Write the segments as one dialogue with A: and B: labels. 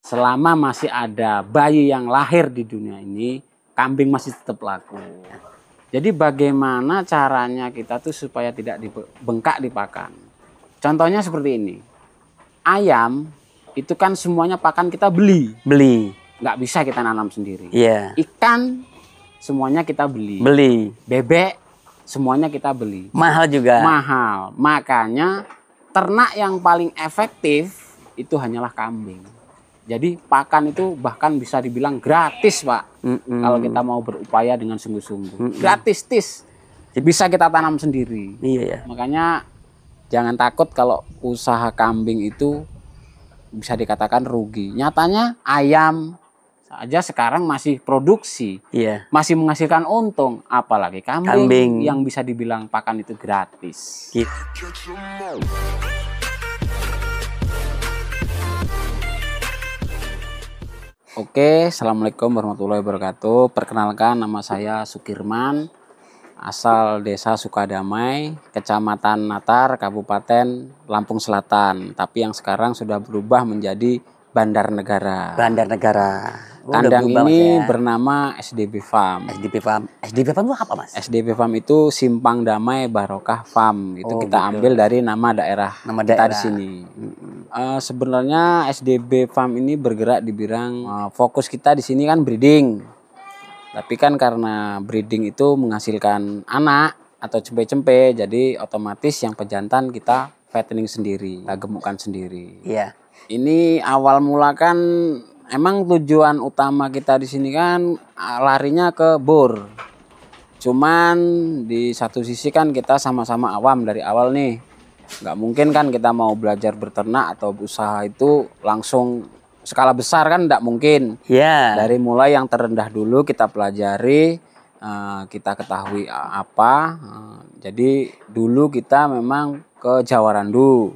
A: selama masih ada bayi yang lahir di dunia ini, kambing masih tetap laku. Jadi bagaimana caranya kita tuh supaya tidak bengkak di pakan? Contohnya seperti ini. Ayam itu kan semuanya pakan kita beli. Nggak bisa kita nanam sendiri. Ikan semuanya kita beli. Bebek semuanya kita beli.
B: Mahal juga.
A: Mahal. Makanya ternak yang paling efektif itu hanyalah kambing. Jadi pakan itu bahkan bisa dibilang gratis, Pak. Kalau kita mau berupaya dengan sungguh-sungguh. Gratis, bisa kita tanam sendiri. Makanya jangan takut kalau usaha kambing itu bisa dikatakan rugi. Nyatanya ayam saja sekarang masih produksi. Masih menghasilkan untung. Apalagi kambing yang bisa dibilang pakan itu gratis. Oke, assalamualaikum warahmatullahi wabarakatuh. Perkenalkan, nama saya Sukirman, asal desa Sukadamai, kecamatan Natar, Kabupaten Lampung Selatan. Tapi yang sekarang sudah berubah menjadi Bandarnegara. Kandang ini bernama SDB Farm.
B: SDB Farm itu apa, Mas?
A: SDB Farm itu Simpang Damai Barokah Farm. Itu kita ambil dari nama daerah kita di sini. Sebenarnya SDB Farm ini bergerak di bidang fokus kita di sini kan breeding. Tapi kan karena breeding itu menghasilkan anak atau cempe-cempe, jadi otomatis yang pejantan kita fattening sendiri, kita gemukkan sendiri. Ini awal mula kan emang tujuan utama kita di sini kan larinya ke bur. Cuman di satu sisi kan kita sama-sama awam dari awal nih. Nggak mungkin kan kita mau belajar beternak atau usaha itu langsung skala besar kan nggak mungkin. Dari mulai yang terendah dulu kita pelajari, kita ketahui apa. Jadi dulu kita memang ke Jawarandu.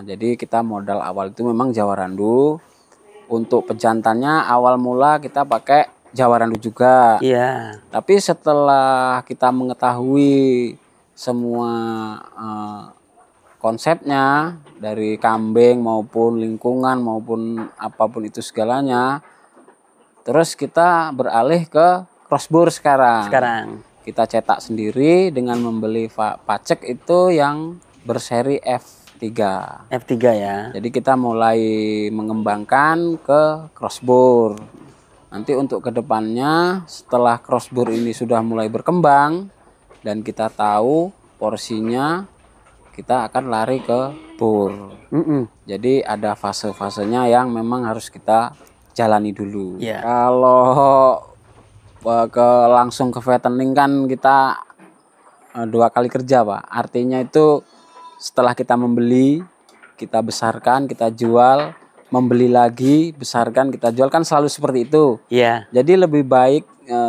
A: Jadi kita modal awal itu memang Jawarandu. Untuk pejantannya awal mula kita pakai Jawarandu juga. Tapi setelah kita mengetahui semua konsepnya dari kambing maupun lingkungan maupun apapun itu segalanya, terus kita beralih ke crossbur sekarang. Kita cetak sendiri dengan membeli pacek itu yang berseri F3 ya. Jadi kita mulai mengembangkan ke crossbur. Nanti untuk kedepannya setelah crossbur ini sudah mulai berkembang dan kita tahu porsinya, kita akan lari ke bur. Jadi ada fase-fasenya yang memang harus kita jalani dulu. Kalau langsung ke fattening kan kita 2 kali kerja, Pak. Artinya itu setelah kita membeli, kita besarkan, kita jual, membeli lagi, besarkan, kita jual, kan selalu seperti itu. Jadi lebih baik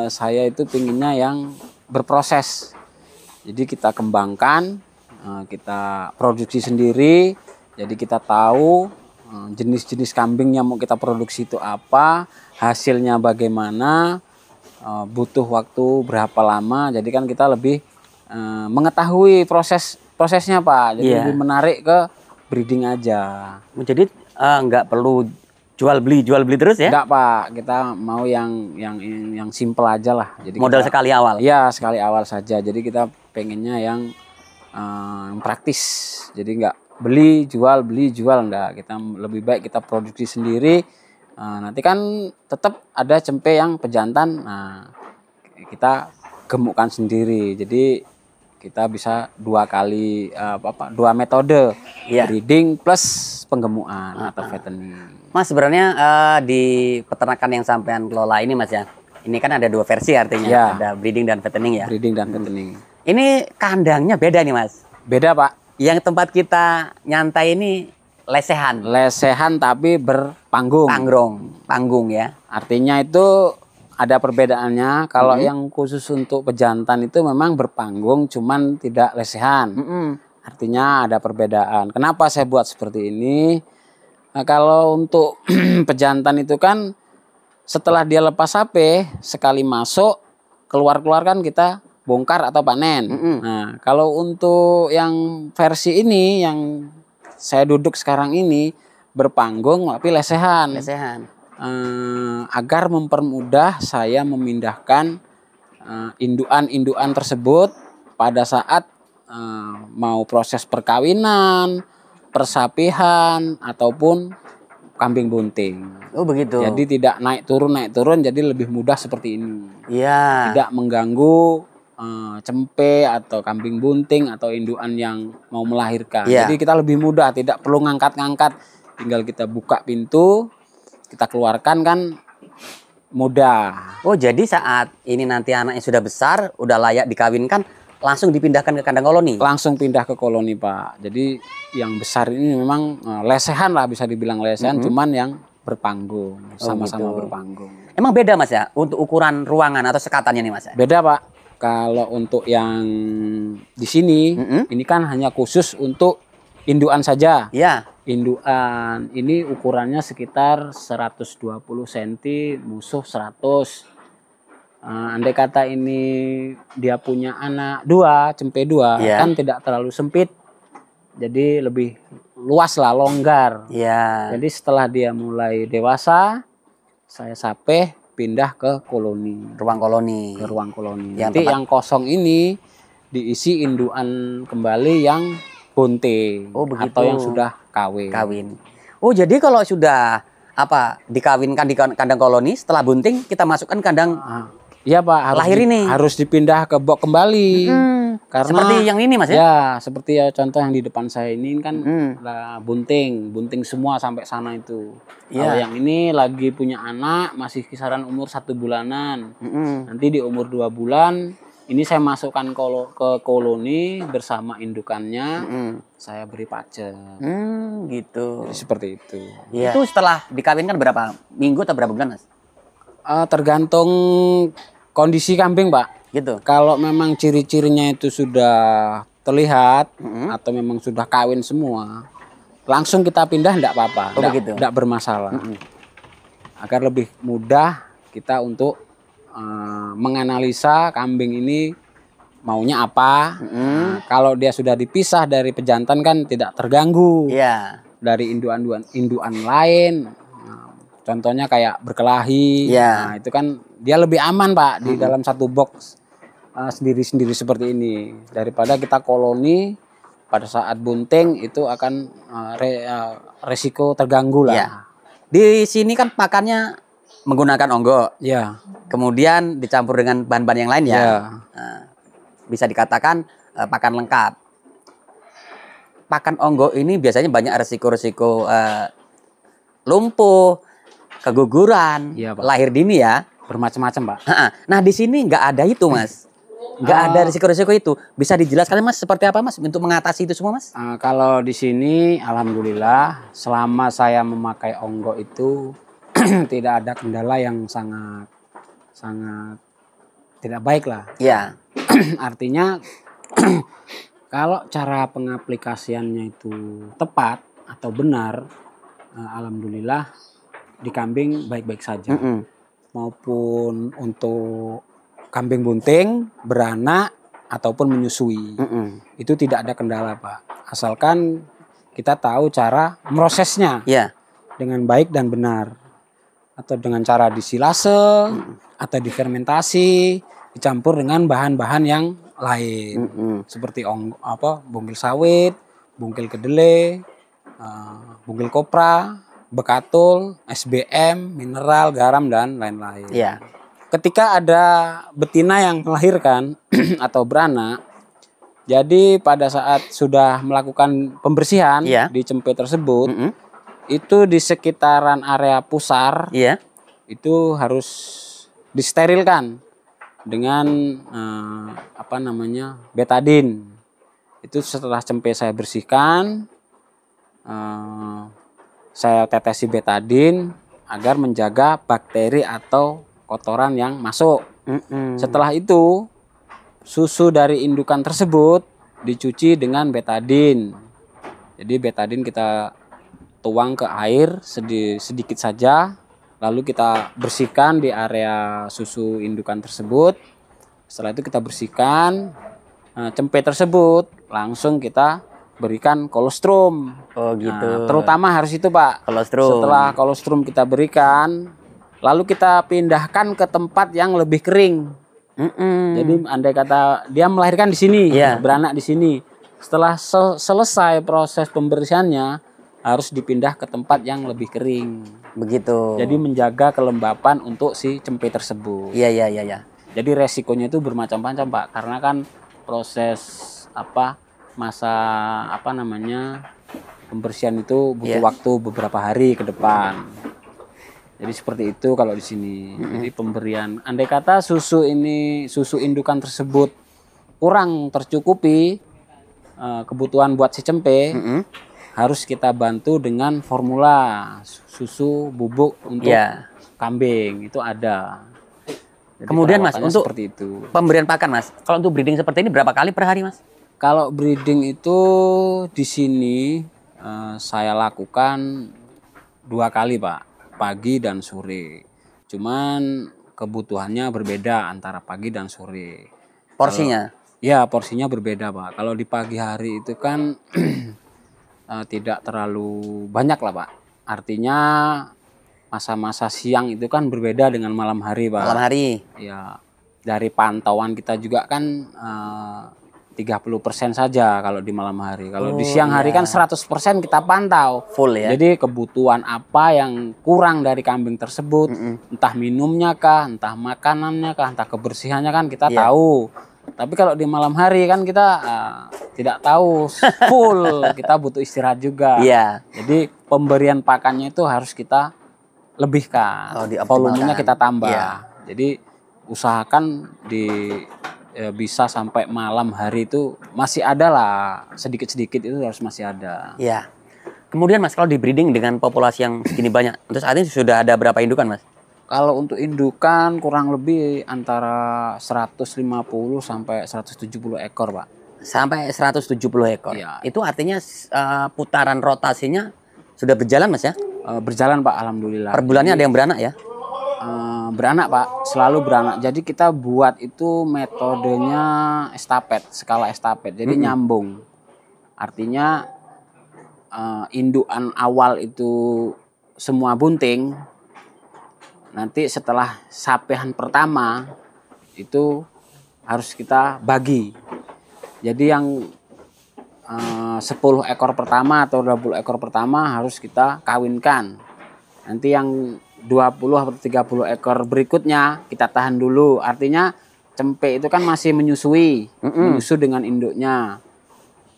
A: saya itu pinginnya yang berproses. Jadi kita kembangkan, kita produksi sendiri. Jadi kita tahu jenis-jenis kambing yang mau kita produksi itu apa, hasilnya bagaimana, butuh waktu berapa lama. Jadi kan kita lebih mengetahui prosesnya, Pak. Jadi lebih menarik ke breeding aja.
B: Jadi nggak perlu jual beli terus ya?
A: Enggak, Pak. Kita mau yang simple aja lah. Jadi
B: modal sekali awal.
A: Iya, sekali awal saja. Jadi kita pengennya yang praktis. Jadi nggak beli jual enggak. Kita lebih baik kita produksi sendiri. Nanti kan tetap ada cempe yang pejantan. Nah, kita gemukkan sendiri. Jadi kita bisa 2 kali 2 metode, breeding plus penggemukan atau fattening.
B: Mas, sebenarnya di peternakan yang sampean kelola ini, Mas ya, ini kan ada 2 versi artinya, ada breeding dan fattening ya.
A: Breeding dan fattening.
B: Ini kandangnya beda nih, Mas.
A: Beda, Pak.
B: Yang tempat kita nyantai ini lesehan.
A: Lesehan tapi berpanggung.
B: Panggung ya.
A: Artinya itu ada perbedaannya. Kalau yang khusus untuk pejantan itu memang berpanggung, cuman tidak lesehan. Artinya ada perbedaan. Kenapa saya buat seperti ini? Nah, kalau untuk pejantan itu kan setelah dia lepas sapi, sekali masuk, keluar kan kita bongkar atau panen. Nah, kalau untuk yang versi ini, yang saya duduk sekarang ini, berpanggung tapi lesehan. Agar mempermudah saya memindahkan induan-induan tersebut pada saat mau proses perkawinan, persapihan ataupun kambing bunting.
B: Oh begitu.
A: Jadi tidak naik turun, jadi lebih mudah seperti ini.
B: Iya.
A: Tidak mengganggu cempe atau kambing bunting atau induan yang mau melahirkan. Jadi kita lebih mudah, tidak perlu ngangkat-ngangkat, tinggal kita buka pintu, kita keluarkan kan mudah.
B: Oh jadi saat ini nanti anaknya sudah besar, udah layak dikawinkan, langsung dipindahkan ke kandang koloni?
A: Langsung pindah ke koloni, Pak. Jadi yang besar ini memang lesehan lah, bisa dibilang lesehan, cuman yang berpanggung, sama-sama berpanggung.
B: Emang beda Mas ya untuk ukuran ruangan atau sekatannya nih Mas ya?
A: Beda Pak. Kalau untuk yang di sini, ini kan hanya khusus untuk induan saja.
B: Iya.
A: Induan ini ukurannya sekitar 120 cm, musuh 100. Andai kata ini dia punya anak 2, cempe 2, kan tidak terlalu sempit. Jadi lebih luas lah, longgar. Jadi setelah dia mulai dewasa, saya sapeh pindah ke koloni.
B: Ruang koloni.
A: Ke ruang koloni. Nanti yang kosong ini diisi induan kembali yang bunting.
B: Oh begitu.
A: Atau yang sudah kawin.
B: Oh jadi kalau sudah dikawinkan di kandang koloni, setelah bunting kita masukkan kandang.
A: Iya Pak, harus dipindah ke box kembali. Karena
B: seperti yang ini Mas ya?
A: Ya, seperti ya contoh yang di depan saya ini kan bunting semua sampai sana itu. Kalau yang ini lagi punya anak, masih kisaran umur 1 bulanan. Nanti di umur 2 bulan, ini saya masukkan ke koloni bersama indukannya, saya beri pacet.
B: Gitu.
A: Jadi seperti itu.
B: Itu setelah dikawinkan berapa minggu atau berapa bulan Mas?
A: Tergantung kondisi kambing Pak.
B: Gitu.
A: Kalau memang ciri-cirinya itu sudah terlihat atau memang sudah kawin semua, langsung kita pindah enggak apa-apa, enggak bermasalah. Agar lebih mudah kita untuk menganalisa kambing ini maunya apa. Kalau dia sudah dipisah dari pejantan kan tidak terganggu dari induan lain. Contohnya kayak berkelahi, nah itu kan dia lebih aman Pak di dalam satu box sendiri-sendiri seperti ini, daripada kita koloni pada saat bunting itu akan resiko terganggu lah.
B: Di sini kan pakannya menggunakan onggo, kemudian dicampur dengan bahan-bahan yang lain bisa dikatakan pakan lengkap. Pakan onggo ini biasanya banyak resiko-resiko lumpuh, keguguran, lahir dini ya,
A: bermacam-macam Pak.
B: Nah di sini nggak ada itu Mas, nggak ada risiko-risiko itu. Bisa dijelaskan Mas seperti apa Mas untuk mengatasi itu semua Mas?
A: Kalau di sini alhamdulillah selama saya memakai onggo itu tidak ada kendala yang sangat tidak baik lah. Artinya kalau cara pengaplikasiannya itu tepat atau benar, alhamdulillah di kambing baik-baik saja. Maupun untuk kambing bunting, beranak ataupun menyusui. Itu tidak ada kendala Pak. Asalkan kita tahu cara prosesnya dengan baik dan benar. Atau dengan cara disilase atau difermentasi, dicampur dengan bahan-bahan yang lain. Seperti bungkil sawit, bungkil kedelai, bungkil kopra, bekatul, SBM, mineral, garam, dan lain-lain. Ketika ada betina yang melahirkan atau beranak, jadi pada saat sudah melakukan pembersihan di cempe tersebut, itu di sekitaran area pusar, itu harus disterilkan dengan betadin. Itu setelah cempe saya bersihkan, saya tetesi betadin agar menjaga bakteri atau kotoran yang masuk. Setelah itu susu dari indukan tersebut dicuci dengan betadin. Jadi betadin kita tuang ke air sedikit saja, lalu kita bersihkan di area susu indukan tersebut. Setelah itu kita bersihkan cempe tersebut, langsung kita berikan kolostrum.
B: Oh gitu.
A: Nah, terutama harus itu Pak.
B: Kolostrum.
A: Setelah kolostrum kita berikan, lalu kita pindahkan ke tempat yang lebih kering. Jadi andai kata dia melahirkan di sini, beranak di sini. Setelah selesai proses pembersihannya, harus dipindah ke tempat yang lebih kering.
B: Begitu.
A: Jadi menjaga kelembapan untuk si cempe tersebut.
B: Iya.
A: Jadi resikonya itu bermacam-macam Pak, karena kan proses pembersihan itu butuh waktu beberapa hari ke depan. Jadi seperti itu kalau di sini. Jadi pemberian, andai kata susu indukan tersebut kurang tercukupi kebutuhan buat si cempe, harus kita bantu dengan formula susu bubuk untuk kambing, itu ada. Jadi
B: kemudian Mas, untuk
A: seperti itu.
B: Pemberian pakan Mas, kalau untuk breeding seperti ini berapa kali per hari Mas?
A: Kalau breeding itu di sini saya lakukan 2 kali Pak, pagi dan sore. Cuman kebutuhannya berbeda antara pagi dan sore.
B: Porsinya?
A: Porsinya berbeda Pak. Kalau di pagi hari itu kan tidak terlalu banyak lah Pak. Artinya masa-masa siang itu kan berbeda dengan malam hari Pak.
B: Malam hari?
A: Ya, dari pantauan kita juga kan 30% saja kalau di malam hari. Kalau di siang hari kan 100% kita pantau.
B: Full ya.
A: Jadi kebutuhan apa yang kurang dari kambing tersebut, entah minumnya kah, entah makanannya kah, entah kebersihannya kan kita tahu. Tapi kalau di malam hari kan kita tidak tahu full, kita butuh istirahat juga. Jadi pemberian pakannya itu harus kita lebihkan, volumenya kita tambah. Jadi usahakan bisa sampai malam hari itu masih ada lah, sedikit-sedikit itu harus masih ada.
B: Iya. Kemudian Mas, kalau di breeding dengan populasi yang segini banyak, terus saat ini sudah ada berapa indukan Mas?
A: Kalau untuk indukan kurang lebih antara 150 sampai 170 ekor Pak.
B: Sampai 170 ekor?
A: Ya.
B: Itu artinya putaran rotasinya sudah berjalan Mas ya?
A: Berjalan Pak, alhamdulillah.
B: Per bulannya ada yang beranak ya?
A: Beranak Pak, selalu beranak. Jadi kita buat itu metodenya estafet, skala estafet. Jadi nyambung. Artinya indukan awal itu semua bunting. Nanti setelah sapehan pertama itu harus kita bagi. Jadi yang 10 ekor pertama atau 20 ekor pertama harus kita kawinkan. Nanti yang 20 atau 30 ekor berikutnya kita tahan dulu. Artinya cempe itu kan masih menyusui, menyusu dengan induknya.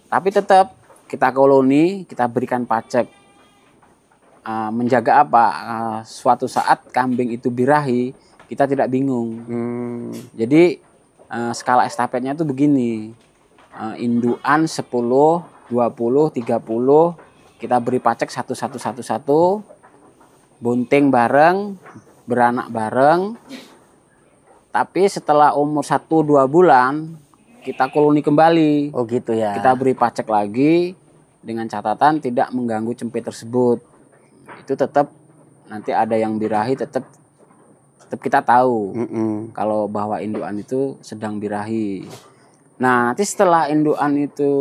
A: Tapi tetap kita koloni, kita berikan pacek. Menjaga apa? Suatu saat kambing itu birahi, kita tidak bingung. Jadi skala estafetnya itu begini. Indukan 10, 20, 30 kita beri pacek satu. Bunting bareng, beranak bareng. Tapi setelah umur 1-2 bulan kita koloni kembali.
B: Oh gitu ya.
A: Kita beri pacek lagi dengan catatan tidak mengganggu cempe tersebut. Itu tetap nanti ada yang birahi, tetap kita tahu kalau bahwa indukan itu sedang birahi. Nah, nanti setelah indukan itu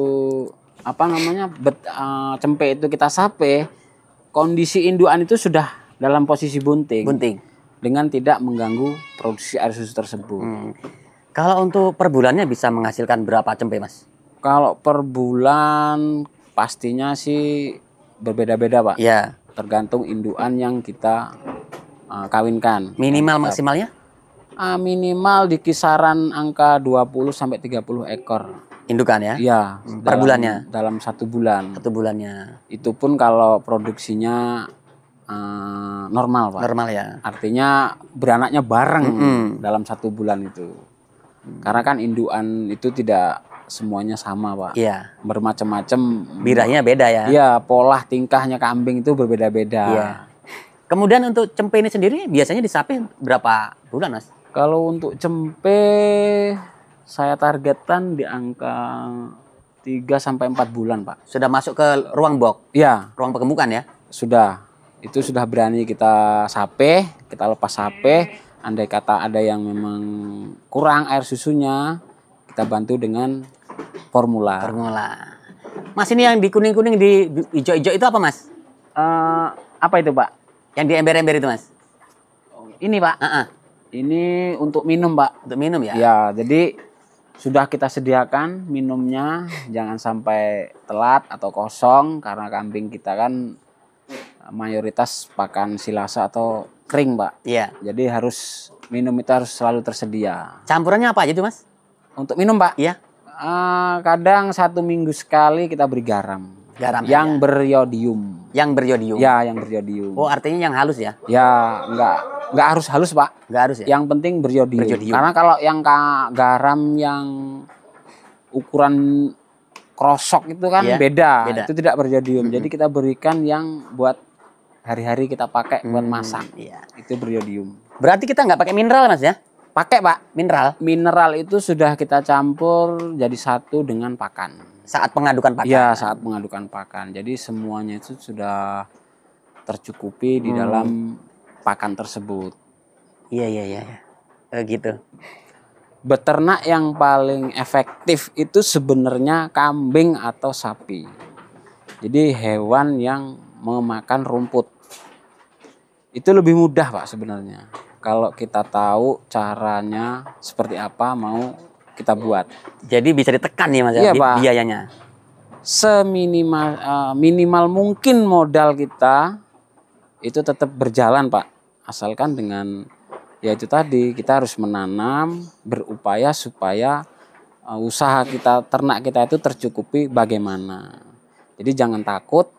A: cempe itu kita sape, kondisi indukan itu sudah dalam posisi bunting dengan tidak mengganggu produksi air susu tersebut.
B: Kalau untuk per bulannya bisa menghasilkan berapa cempe Mas?
A: Kalau per bulan pastinya sih berbeda-beda Pak.
B: Iya.
A: Tergantung indukan yang kita kawinkan.
B: Minimal maksimalnya?
A: Minimal di kisaran angka 20 sampai 30 ekor.
B: Indukan ya?
A: Iya.
B: Per bulannya?
A: Dalam 1 bulan.
B: 1 bulannya.
A: Itu pun kalau produksinya normal Pak.
B: Normal ya.
A: Artinya beranaknya bareng dalam 1 bulan itu. Karena kan indukan itu tidak semuanya sama Pak.
B: Iya.
A: Bermacam-macam.
B: Birahnya beda ya?
A: Iya, pola tingkahnya kambing itu berbeda-beda.
B: Iya. Kemudian untuk cempe ini sendiri biasanya disapi berapa bulan Mas?
A: Kalau untuk cempe saya targetkan di angka 3-4 bulan Pak.
B: Sudah masuk ke ruang box?
A: Iya.
B: Ruang pengemukan ya?
A: Sudah. Itu sudah berani kita sape, kita lepas sape. Andai kata ada yang memang kurang air susunya, kita bantu dengan formula.
B: Mas, ini yang di kuning-kuning, di hijau-hijau itu apa, Mas?
A: Apa itu, Pak?
B: Yang di ember-ember itu, Mas?
A: Ini, Pak. Ini untuk minum, Pak.
B: Untuk minum ya?
A: Ya, jadi sudah kita sediakan minumnya, jangan sampai telat atau kosong karena kambing kita kan mayoritas pakan silase atau kering, Pak.
B: Iya.
A: Jadi minum itu harus selalu tersedia.
B: Campurannya apa aja tuh, Mas?
A: Untuk minum, Pak?
B: Iya.
A: Kadang 1 minggu sekali kita beri garam.
B: Garam
A: yang beriodium.
B: Yang beriodium.
A: Ya, yang beriodium.
B: Oh, artinya yang halus ya?
A: Ya, enggak harus halus, Pak.
B: Enggak harus ya?
A: Yang penting beriodium. Karena kalau yang garam yang ukuran krosok itu kan beda. Itu tidak beriodium. Jadi kita berikan yang buat hari-hari kita pakai buat masak. Itu beriodium.
B: Berarti kita nggak pakai mineral, Mas ya?
A: Pakai, Pak.
B: Mineral?
A: Mineral itu sudah kita campur jadi satu dengan pakan.
B: Saat pengadukan pakan?
A: Ya, saat pengadukan pakan. Jadi semuanya itu sudah tercukupi di dalam pakan tersebut.
B: Iya. Gitu.
A: Beternak yang paling efektif itu sebenarnya kambing atau sapi. Jadi hewan yang memakan rumput. Itu lebih mudah, Pak, sebenarnya. Kalau kita tahu caranya seperti apa mau kita buat.
B: Jadi bisa ditekan ya, Mas, biayanya.
A: Minimal mungkin modal kita itu tetap berjalan, Pak. Asalkan dengan ya itu tadi, kita harus menanam, berupaya supaya usaha kita, ternak kita itu tercukupi bagaimana. Jadi jangan takut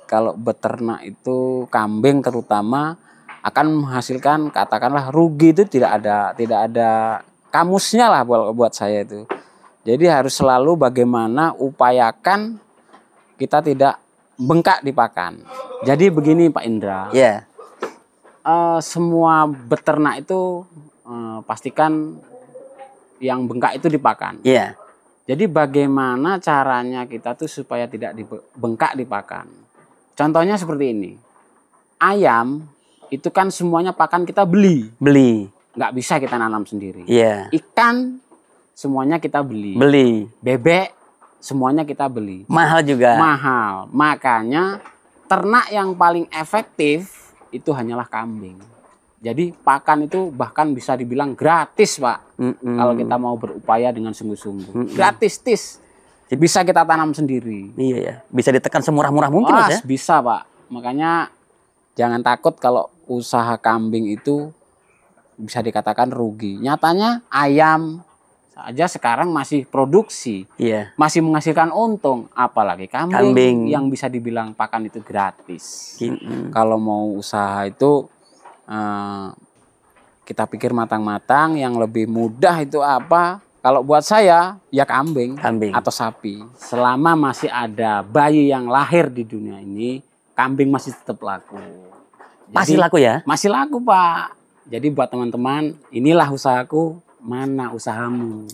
A: kalau beternak itu kambing terutama akan menghasilkan katakanlah rugi, itu tidak ada kamusnya lah buat saya itu. Jadi harus selalu bagaimana upayakan kita tidak bengkak di pakan. Jadi begini, Pak Indra.
B: Iya.
A: Semua beternak itu pastikan yang bengkak itu di pakan.
B: Iya.
A: Jadi bagaimana caranya kita tuh supaya tidak bengkak di pakan. Contohnya seperti ini. Ayam itu kan semuanya pakan kita beli. Nggak bisa kita nanam sendiri.
B: Iya.
A: Ikan semuanya kita beli. Bebek semuanya kita beli.
B: Mahal juga.
A: Mahal. Makanya ternak yang paling efektif itu hanyalah kambing. Jadi pakan itu bahkan bisa dibilang gratis, Pak. Kalau kita mau berupaya dengan sungguh-sungguh. Gratis, tis. Bisa kita tanam sendiri.
B: Iya ya. Bisa ditekan semurah-murah mungkin, Mas ya?
A: Bisa, Pak. Makanya jangan takut kalau usaha kambing itu bisa dikatakan rugi. Nyatanya ayam saja sekarang masih produksi.
B: Iya.
A: Masih menghasilkan untung. Apalagi kambing yang bisa dibilang pakan itu gratis. Kalau mau usaha itu kita pikir matang-matang, yang lebih mudah itu apa? Kalau buat saya ya kambing atau sapi. Selama masih ada bayi yang lahir di dunia ini, kambing masih tetap laku.
B: Masih laku ya?
A: Masih laku, Pak. Jadi buat teman-teman, inilah usahaku, mana usahamu?